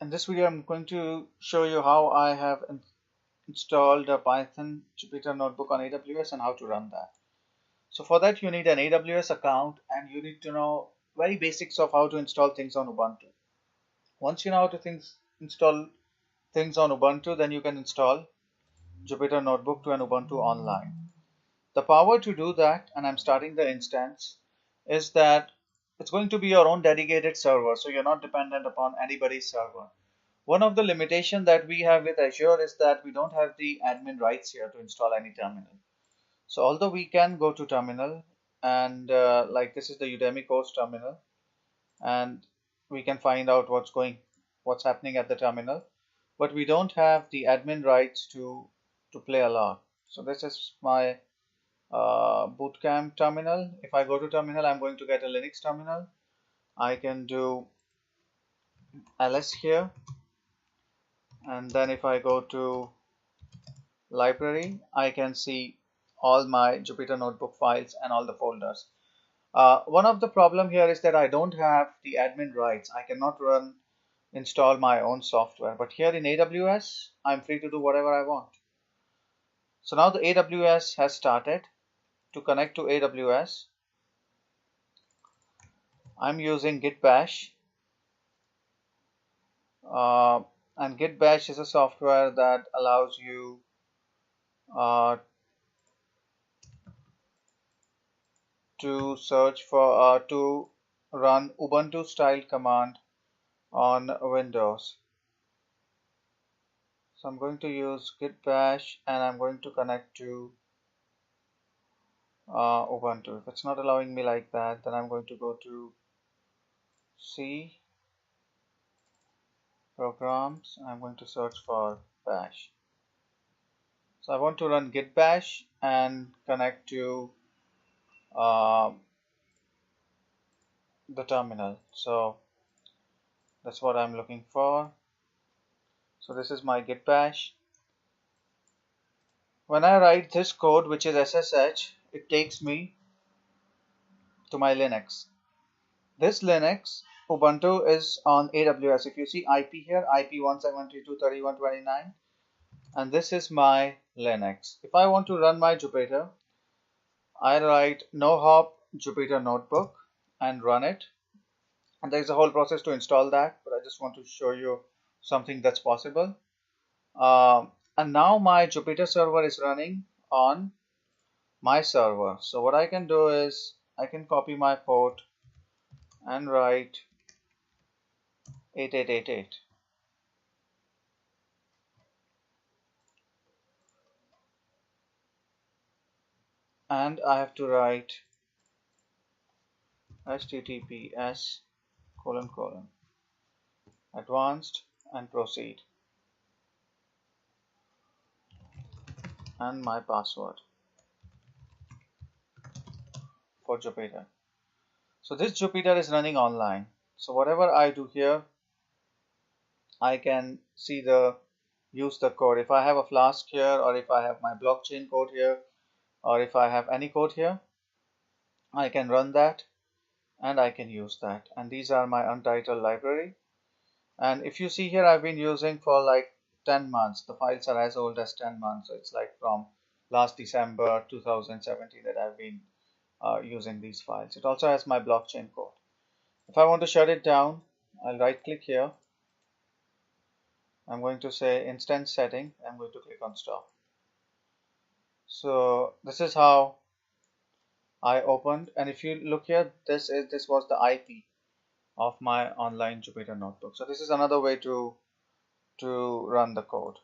In this video, I'm going to show you how I have installed a Python Jupyter notebook on AWS and how to run that. So for that, you need an AWS account and you need to know very basics of how to install things on Ubuntu. Once you know how to install things on Ubuntu, then you can install Jupyter notebook to an Ubuntu online. The power to do that, and I'm starting the instance, is that it's going to be your own dedicated server, so you're not dependent upon anybody's server. One of the limitations that we have with Azure is that we don't have the admin rights here to install any terminal. So although we can go to terminal and like this is the Udemy course terminal, and we can find out what's happening at the terminal, but we don't have the admin rights to play along. So this is my bootcamp terminal. If I go to terminal, I'm going to get a Linux terminal. I can do ls here, and then if I go to library, I can see all my Jupyter notebook files and all the folders. One of the problem here is that I don't have the admin rights. I cannot install my own software, but here in AWS, I'm free to do whatever I want. So now the AWS has started. To connect to AWS, I'm using git bash, and git bash is a software that allows you to search for to run Ubuntu style command on Windows. So I'm going to use git bash and I'm going to connect to Ubuntu. If it's not allowing me like that, then I'm going to go to C programs. I'm going to search for bash. So I want to run git bash and connect to the terminal. So that's what I'm looking for. So this is my git bash. When I write this code, which is SSH, it takes me to my Linux. This Linux, Ubuntu, is on AWS. If you see IP here, IP 172.31.29, and this is my Linux. If I want to run my Jupyter, I write no hop Jupyter notebook and run it. And there is a whole process to install that, but I just want to show you something that's possible. And now my Jupyter server is running on my server. So what I can do is I can copy my port and write 8888. And I have to write https advanced and proceed and my password for Jupyter. So this Jupyter is running online. So whatever I do here, I can use the code. If I have a Flask here, or if I have my blockchain code here, or if I have any code here, I can run that and I can use that. And these are my untitled library. And if you see here, I've been using for like 10 months. The files are as old as 10 months. So it's like from last December 2017 that I've been using these files. It also has my blockchain code. If I want to shut it down, I'll right click here. I'm going to say instance setting. I'm going to click on stop. So this is how I opened, and if you look here, this was the IP of my online Jupyter notebook. So this is another way to run the code.